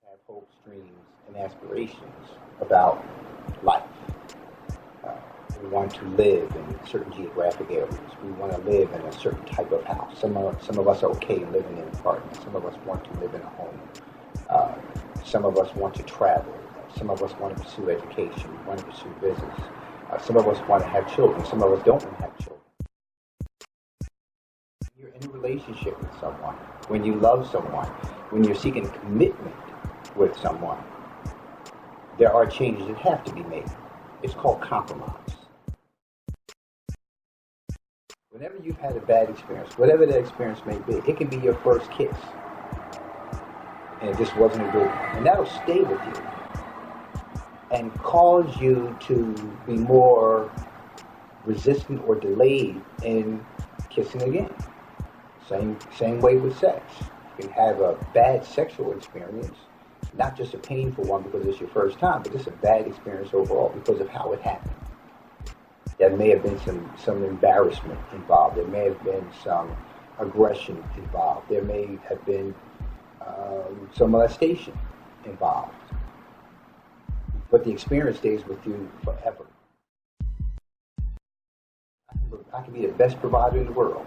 Have hopes, dreams, and aspirations about life. Uh, we want to live in certain geographic areas. We want to live in a certain type of house. Some of us are okay living in an apartment. Some of us want to live in a home. Uh, some of us want to travel. Some of us want to pursue education. We want to pursue business. Some of us want to have children. Some of us don't want to have children. You're in a relationship with someone, when you love someone, when you're seeking commitment with someone, there are changes that have to be made. It's called compromise. Whenever you've had a bad experience, whatever that experience may be, it can be your first kiss, and it just wasn't a good one. And that'll stay with you and cause you to be more resistant or delayed in kissing again. Same way with sex. You can have a bad sexual experience, not just a painful one because it's your first time, but just a bad experience overall because of how it happened. There may have been some embarrassment involved. There may have been some aggression involved. There may have been some molestation involved. But the experience stays with you forever. I can be the best provider in the world.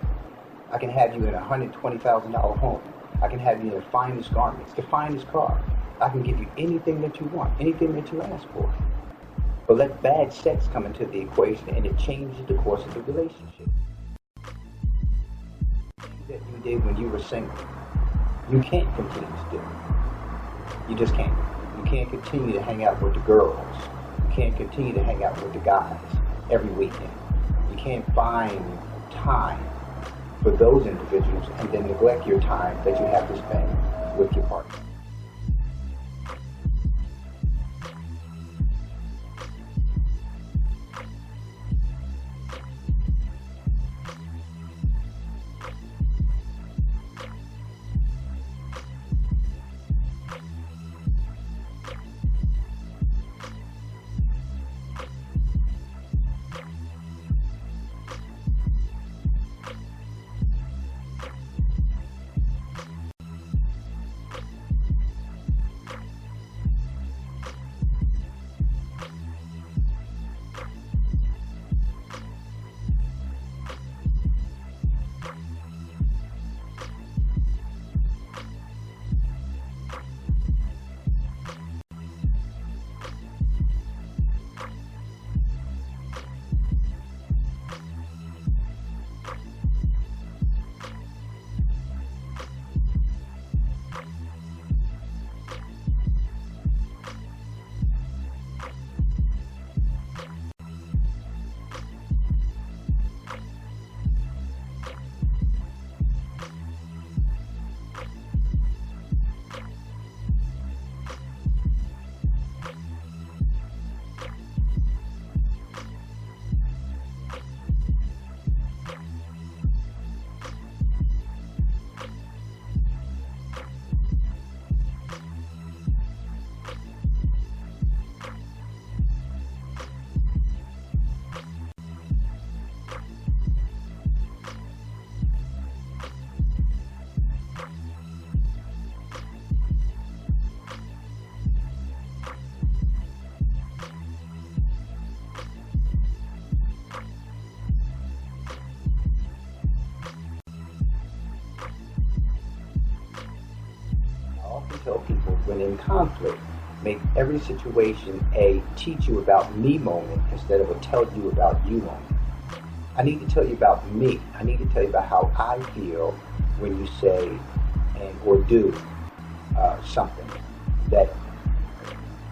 I can have you in a $120,000 home. I can have you in the finest garments, the finest car. I can give you anything that you want, anything that you ask for. But let bad sex come into the equation and it changes the course of the relationship. Things that you did when you were single, you can't continue to do. You just can't. You can't continue to hang out with the girls. You can't continue to hang out with the guys every weekend. You can't find time for those individuals and then neglect your time that you have to spend with your partner. Tell people when in conflict, make every situation a teach you about me moment instead of a tell you about you moment. I need to tell you about me. I need to tell you about how I feel when you say and or do something that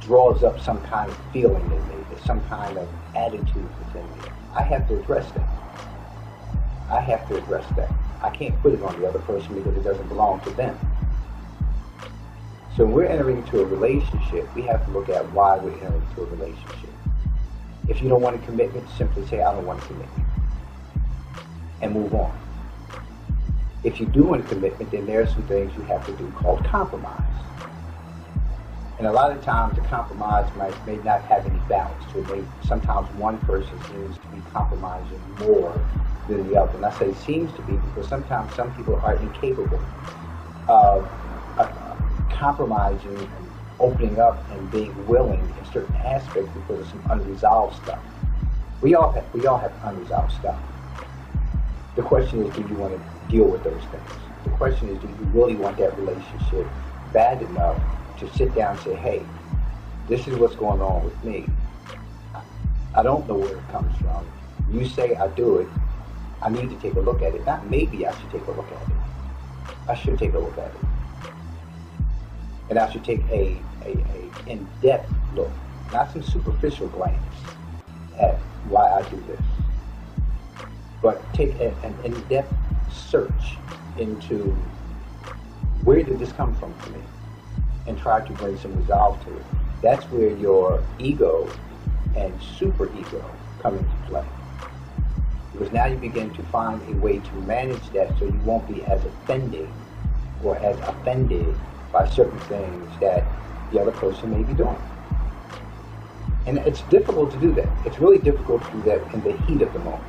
draws up some kind of feeling in me, some kind of attitude within me. I have to address that. I have to address that. I can't put it on the other person because it doesn't belong to them. So when we're entering into a relationship, we have to look at why we're entering into a relationship. If you don't want a commitment, simply say, I don't want a commitment, and move on. If you do want a commitment, then there are some things you have to do called compromise. And a lot of times the compromise may not have any balance to it. Sometimes one person seems to be compromising more than the other. And I say seems to be because sometimes some people are incapable of compromising and opening up and being willing in certain aspects because of some unresolved stuff. We all have unresolved stuff. The question is, do you want to deal with those things? The question is, do you really want that relationship bad enough to sit down and say, hey, this is what's going on with me. I don't know where it comes from. You say I do it. I need to take a look at it. Not maybe I should take a look at it. I should take a look at it. And I should take a in-depth look, not some superficial glance at why I do this, but take an in-depth search into where did this come from for me, and try to bring some resolve to it. That's where your ego and superego come into play. Because now you begin to find a way to manage that so you won't be as offended or as offended by certain things that the other person may be doing. And it's difficult to do that. It's really difficult to do that in the heat of the moment.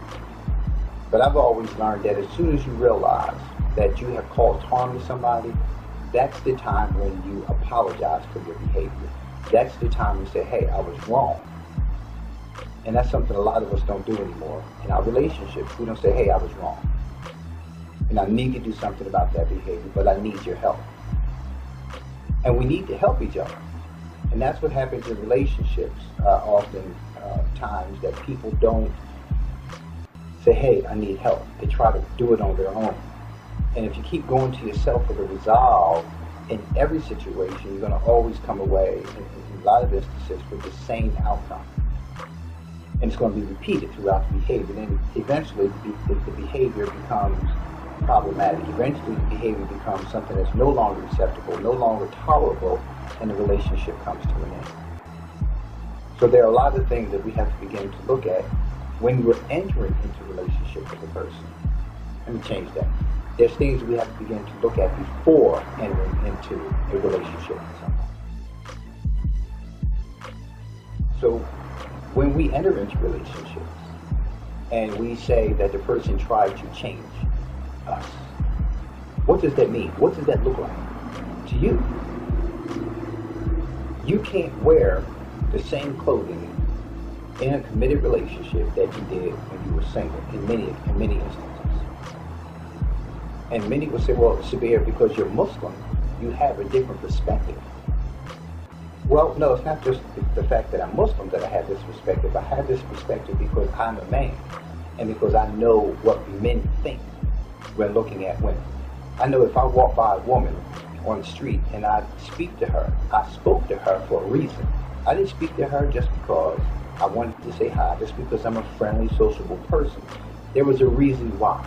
But I've always learned that as soon as you realize that you have caused harm to somebody, that's the time when you apologize for your behavior. That's the time you say, hey, I was wrong. And that's something a lot of us don't do anymore. In our relationships, we don't say, hey, I was wrong. And I need to do something about that behavior, but I need your help. And we need to help each other. And that's what happens in relationships often times, that people don't say, hey, I need help. They try to do it on their own. And if you keep going to yourself for the resolve in every situation, you're going to always come away, in a lot of instances, with the same outcome. And it's going to be repeated throughout the behavior. And then eventually the behavior becomes problematic. Eventually the behavior becomes something that's no longer acceptable, no longer tolerable, and the relationship comes to an end. So there are a lot of things that we have to begin to look at when we're entering into a relationship with a person. Let me change that. There's things we have to begin to look at before entering into a relationship with someone. So when we enter into relationships and we say that the person tried to change us, what does that mean? What does that look like to you? You can't wear the same clothing in a committed relationship that you did when you were single in many instances. And many will say, well, Sabir, because you're Muslim, you have a different perspective. Well, no, it's not just the fact that I'm Muslim that I have this perspective. I have this perspective because I'm a man and because I know what men think when looking at women. I know if I walk by a woman on the street and I speak to her, I spoke to her for a reason. I didn't speak to her just because I wanted to say hi, just because I'm a friendly, sociable person. There was a reason why.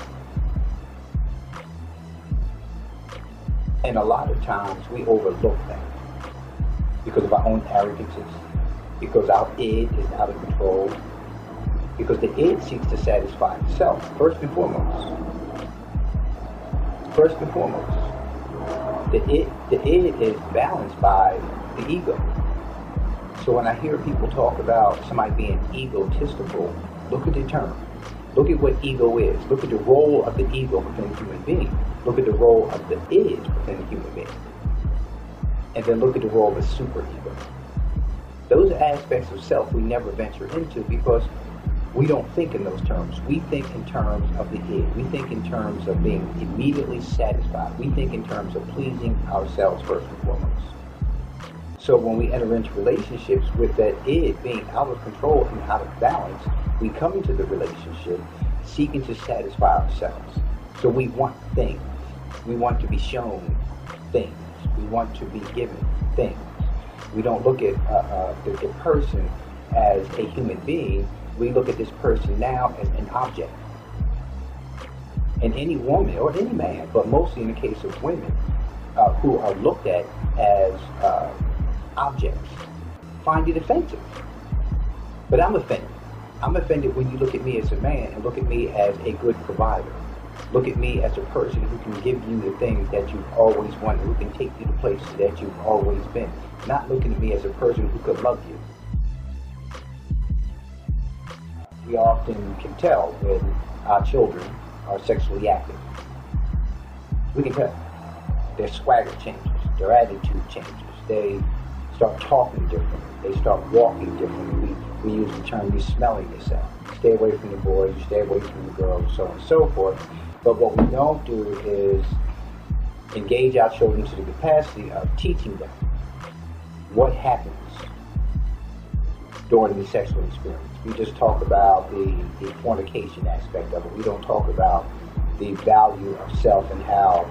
And a lot of times we overlook that because of our own arrogances, because our id is out of control, because the id seeks to satisfy itself, first and foremost. First and foremost. The id is balanced by the ego. So when I hear people talk about somebody being egotistical, look at the term. Look at what ego is. Look at the role of the ego within a human being. Look at the role of the id within a human being. And then look at the role of a superego. Those are aspects of self we never venture into because we don't think in those terms. We think in terms of the id. We think in terms of being immediately satisfied. We think in terms of pleasing ourselves first and foremost. So when we enter into relationships with that id being out of control and out of balance, we come into the relationship seeking to satisfy ourselves. So we want things. We want to be shown things. We want to be given things. We don't look at the person as a human being. We look at this person now as an object. And any woman, or any man, but mostly in the case of women, who are looked at as objects, find it offensive. But I'm offended. I'm offended when you look at me as a man and look at me as a good provider. Look at me as a person who can give you the things that you've always wanted, who can take you to places that you've always been. Not looking at me as a person who could love you. We often can tell when our children are sexually active. We can tell. Their swagger changes, their attitude changes. They start talking differently. They start walking differently. We use the term, you smelling yourself. You stay away from the boys, you stay away from the girls, so on and so forth. But what we don't do is engage our children to the capacity of teaching them what happens during the sexual experience. We just talk about the fornication aspect of it. We don't talk about the value of self and how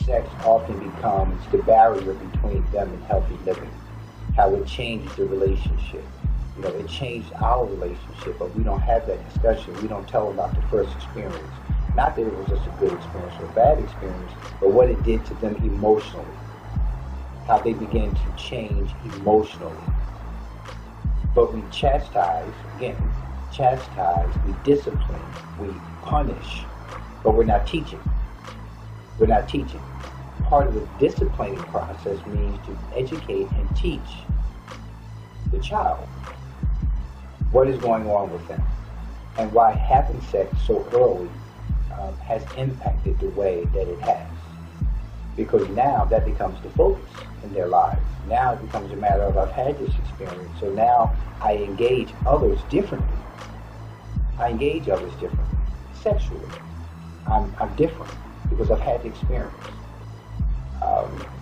sex often becomes the barrier between them and healthy living. How it changes the relationship. You know, it changed our relationship, but we don't have that discussion. We don't tell them about the first experience. Not that it was just a good experience or a bad experience, but what it did to them emotionally. How they began to change emotionally. But we chastise, we discipline, we punish, but we're not teaching. We're not teaching. Part of the disciplining process means to educate and teach the child what is going on with them and why having sex so early has impacted the way that it has. Because now that becomes the focus in their lives. Now it becomes a matter of, I've had this experience, so now I engage others differently. Sexually. I'm different because I've had the experience.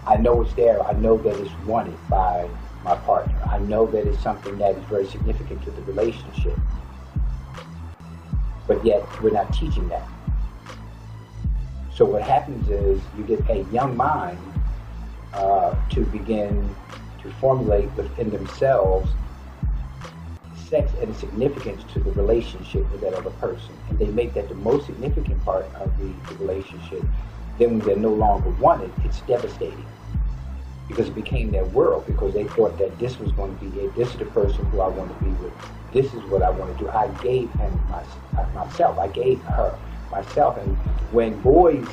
I know it's there. I know that it's wanted by my partner. I know that it's something that is very significant to the relationship. But yet, we're not teaching that. So what happens is you get a young mind to begin to formulate within themselves sex and significance to the relationship with that other person. And they make that the most significant part of the relationship. Then when they're no longer wanted, it's devastating. Because it became their world, because they thought that this was going to be it. This is the person who I want to be with. This is what I want to do. I gave him myself. I gave her myself. And when boys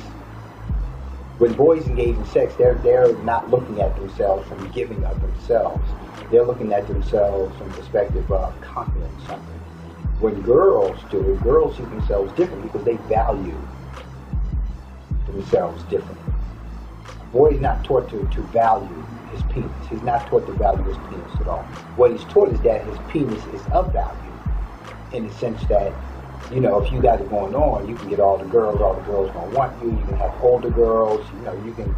engage in sex, they're not looking at themselves from giving of themselves. They're looking at themselves from the perspective of conquering something. When girls do it, girls see themselves different because they value themselves differently. A boy is not taught to value his penis. He's not taught to value his penis at all. What he's taught is that his penis is of value in the sense that, you know, if you got it going on, you can get all the girls gonna want you. You can have older girls, you know, you can,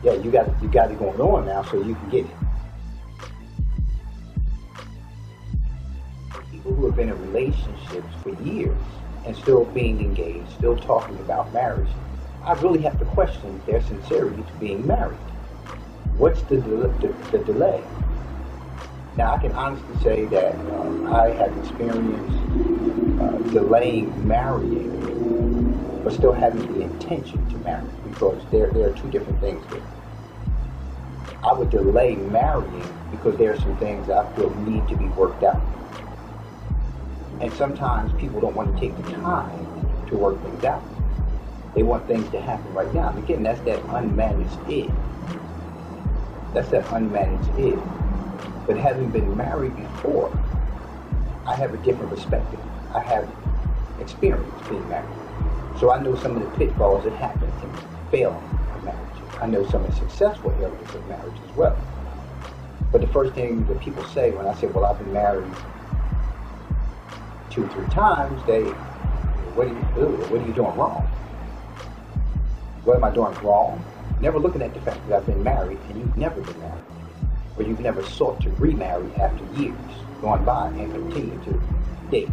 yeah, you got it going on now, so you can get it. People who have been in relationships for years and still being engaged, still talking about marriage, I really have to question their sincerity to being married. What's the delay? Now, I can honestly say that I have experienced delaying marrying, but still having the intention to marry, because there are two different things there. I would delay marrying because there are some things that I feel need to be worked out. And sometimes people don't want to take the time to work things out. They want things to happen right now. And again, that's that unmanaged id. But having been married before, I have a different perspective. I have experience being married. So I know some of the pitfalls that happen in failing of marriages. I know some of the successful areas of marriage as well. But the first thing that people say when I say, well, I've been married 2-3 times, what are you doing wrong? What am I doing wrong? Never looking at the fact that I've been married and you've never been married. Or you've never sought to remarry after years gone by and continue to date.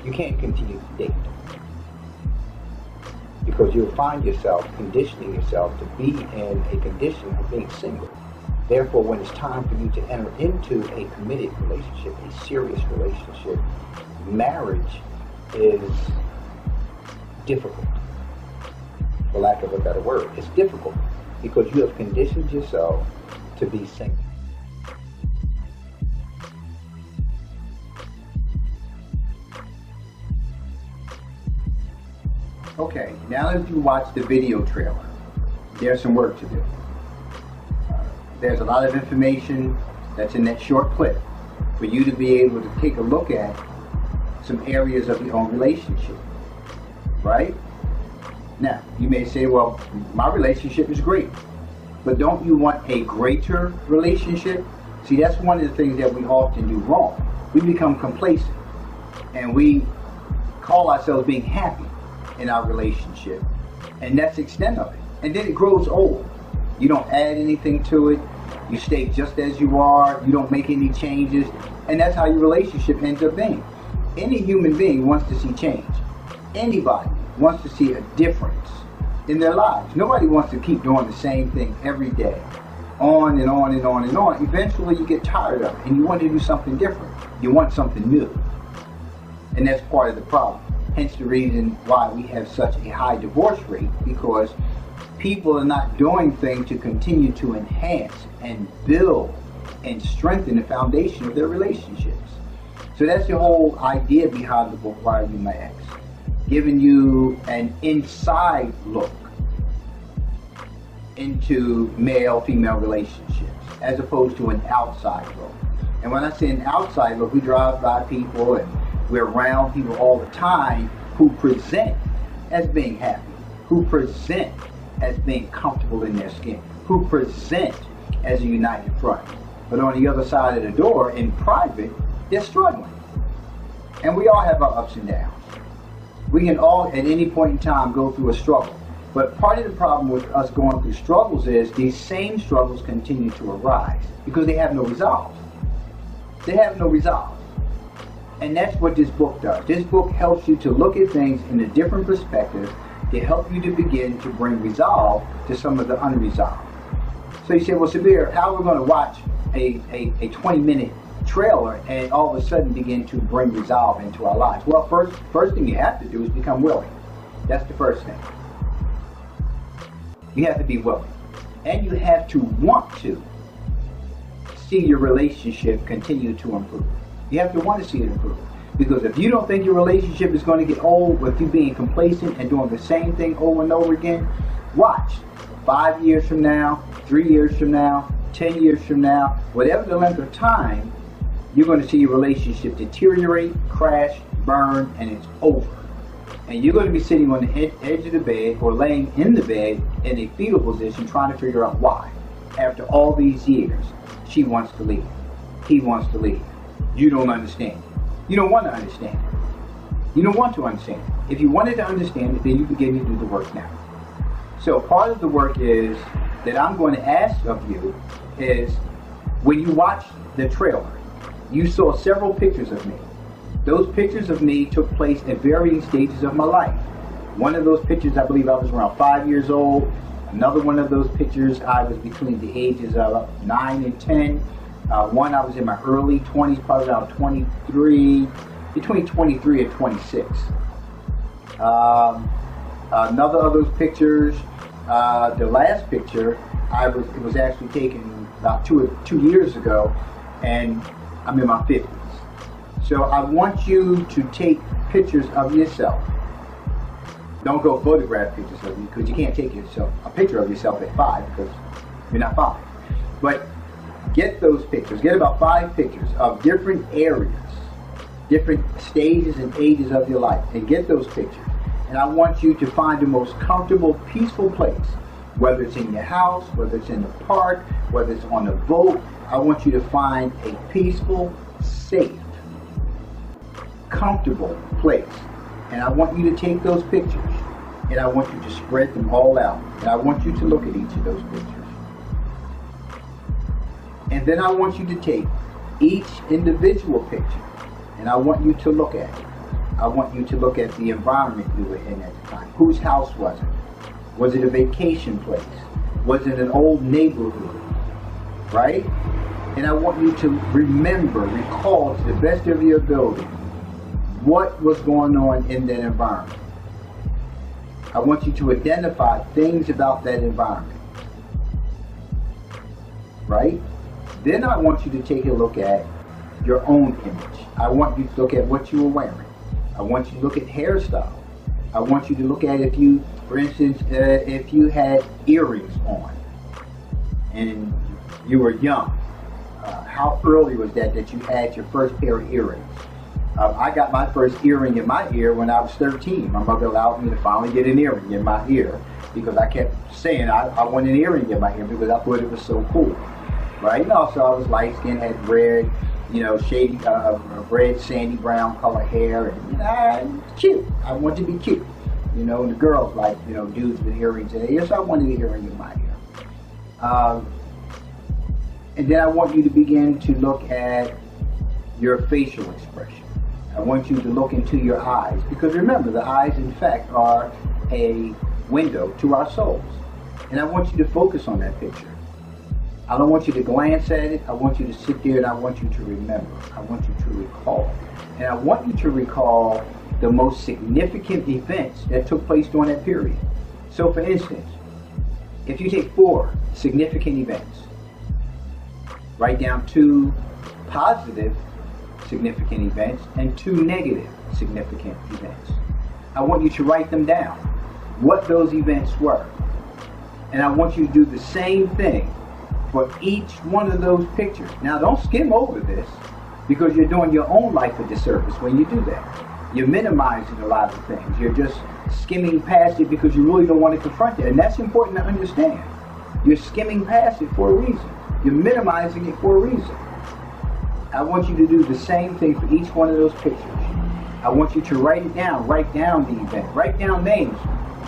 You can't continue to date. Because you'll find yourself conditioning yourself to be in a condition of being single. Therefore, when it's time for you to enter into a committed relationship, a serious relationship, marriage is difficult, for lack of a better word. It's difficult because you have conditioned yourself to be single. Okay, now that you watch the video trailer, there's some work to do. There's a lot of information that's in that short clip for you to be able to take a look at some areas of your own relationship, right? Now, you may say, well, my relationship is great, but don't you want a greater relationship? See, that's one of the things that we often do wrong. We become complacent and we call ourselves being happy in our relationship, and that's the extent of it. And then it grows old. You don't add anything to it. You stay just as you are. You don't make any changes. And that's how your relationship ends up being. Any human being wants to see change. Anybody wants to see a difference in their lives. Nobody wants to keep doing the same thing every day, on and on and on and on. Eventually you get tired of it and you want to do something different. You want something new. And that's part of the problem. Hence the reason why we have such a high divorce rate, because people are not doing things to continue to enhance and build and strengthen the foundation of their relationships. So that's the whole idea behind the book, Why Are You My Ex? Giving you an inside look into male-female relationships as opposed to an outside look. And when I say an outside look, we drive by people and we're around people all the time who present as being happy, who present as being comfortable in their skin, who present as a united front. But on the other side of the door, in private, they're struggling. And we all have our ups and downs. We can all, at any point in time, go through a struggle. But part of the problem with us going through struggles is these same struggles continue to arise because they have no resolve. They have no resolve. And that's what this book does. This book helps you to look at things in a different perspective to help you to begin to bring resolve to some of the unresolved. So you say, well, Sabir, how are we going to watch a 20-minute trailer and all of a sudden begin to bring resolve into our lives? Well, first thing you have to do is become willing. That's the first thing. You have to be willing. And you have to want to see your relationship continue to improve. You have to want to see it improve. Because if you don't think your relationship is going to get old with you being complacent and doing the same thing over and over again, watch. 5 years from now, 3 years from now, 10 years from now, whatever the length of time, you're going to see your relationship deteriorate, crash, burn, and it's over. And you're going to be sitting on the edge of the bed or laying in the bed in a fetal position trying to figure out why. After all these years, she wants to leave. He wants to leave. You don't understand. You don't want to understand it. You don't want to understand it. If you wanted to understand it, then you begin to do the work now. So part of the work is that I'm going to ask of you is when you watch the trailer, you saw several pictures of me. Those pictures of me took place at varying stages of my life. One of those pictures, I believe I was around 5 years old. Another one of those pictures, I was between the ages of 9 and 10. One, I was in my early 20s, probably around 23, between 23 and 26. Another of those pictures, the last picture, it was actually taken about two years ago, and I'm in my 50s. So I want you to take pictures of yourself. Don't go photograph pictures of you, because you can't take a picture of yourself at 5, because you're not 5. But get those pictures. Get about 5 pictures of different areas, different stages and ages of your life, and get those pictures. And I want you to find the most comfortable, peaceful place, whether it's in your house, whether it's in the park, whether it's on a boat. I want you to find a peaceful, safe, comfortable place. And I want you to take those pictures, and I want you to spread them all out. And I want you to look at each of those pictures. And then I want you to take each individual picture, and I want you to look at it. I want you to look at the environment you were in at the time. Whose house was it? Was it a vacation place? Was it an old neighborhood? right? And I want you to recall to the best of your ability what was going on in that environment. I want you to identify things about that environment, right? Then I want you to take a look at your own image. I want you to look at what you were wearing. I want you to look at hairstyle. I want you to look at if you, for instance, if you had earrings on and you were young. How early was that you had your first pair of earrings? I got my first earring in my ear when I was 13. My mother allowed me to finally get an earring in my ear because I kept saying I want an earring in my ear because I thought it was so cool, right? And also I was light skinned, had red, shady, red sandy brown color hair, and cute. I wanted to be cute, and the girls like, dudes with earrings in their ear, so I wanted an earring in my ear. And then I want you to begin to look at your facial expression. I want you to look into your eyes, because remember, the eyes, in fact, are a window to our souls. And I want you to focus on that picture. I don't want you to glance at it. I want you to sit there and I want you to remember. I want you to recall. And I want you to recall the most significant events that took place during that period. So, for instance, if you take 4 significant events, write down 2 positive significant events and 2 negative significant events. I want you to write them down, what those events were. And I want you to do the same thing for each one of those pictures. Now, don't skim over this, because you're doing your own life a disservice when you do that. You're minimizing a lot of things. You're just skimming past it because you really don't want to confront it. And that's important to understand. You're skimming past it for a reason. You're minimizing it for a reason. I want you to do the same thing for each one of those pictures. I want you to write it down. Write down the event. Write down names.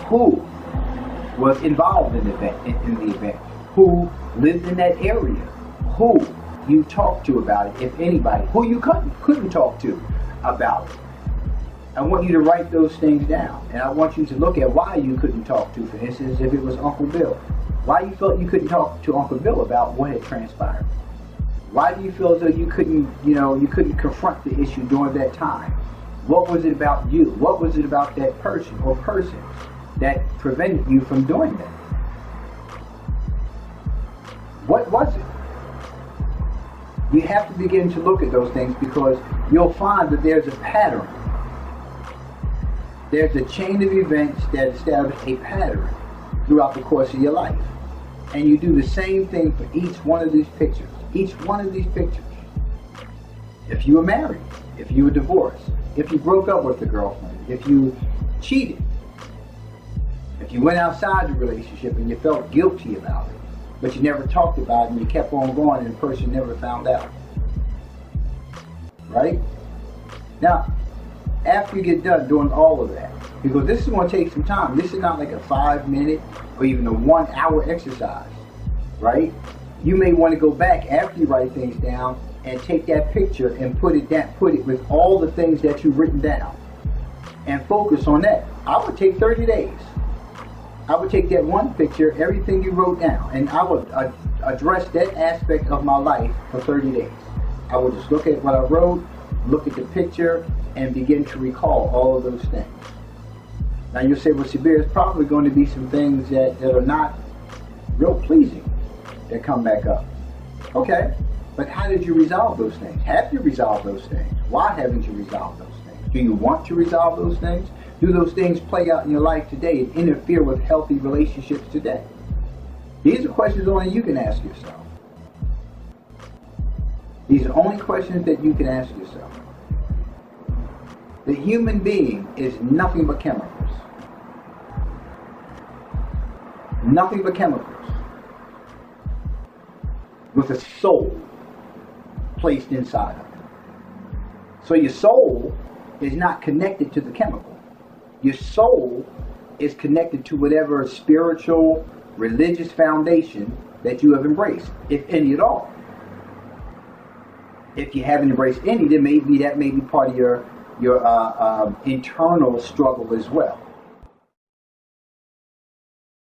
Who was involved in the event? Who lived in that area? Who you talked to about it, if anybody? Who you couldn't talk to about it? I want you to write those things down. And I want you to look at why you couldn't talk to, for instance, if it was Uncle Bill. Why you felt you couldn't talk to Uncle Bill about what had transpired? Why do you feel as though you couldn't confront the issue during that time? What was it about you? What was it about that person or persons that prevented you from doing that? What was it? You have to begin to look at those things, because you'll find that there's a pattern. There's a chain of events that establish a pattern throughout the course of your life. And you do the same thing for each one of these pictures. Each one of these pictures. If you were married, if you were divorced, if you broke up with a girlfriend, if you cheated, if you went outside the relationship and you felt guilty about it, but you never talked about it and you kept on going and the person never found out. Right? Now, after you get done doing all of that, because this is going to take some time. This is not like a 5-minute or even a 1-hour exercise, right? You may want to go back after you write things down and take that picture and put it with all the things that you've written down and focus on that. I would take 30 days. I would take that one picture, everything you wrote down, and I would address that aspect of my life for 30 days. I would just look at what I wrote, look at the picture, and begin to recall all of those things. Now you'll say, well, Sabir, there's probably going to be some things that are not real pleasing that come back up. Okay, but how did you resolve those things? Have you resolved those things? Why haven't you resolved those things? Do you want to resolve those things? Do those things play out in your life today and interfere with healthy relationships today? These are questions only you can ask yourself. These are only questions that you can ask yourself. The human being is nothing but chemicals. Nothing but chemicals. With a soul placed inside of it. So your soul is not connected to the chemical. Your soul is connected to whatever spiritual, religious foundation that you have embraced, if any at all. If you haven't embraced any, then maybe that may be part of your internal struggle as well.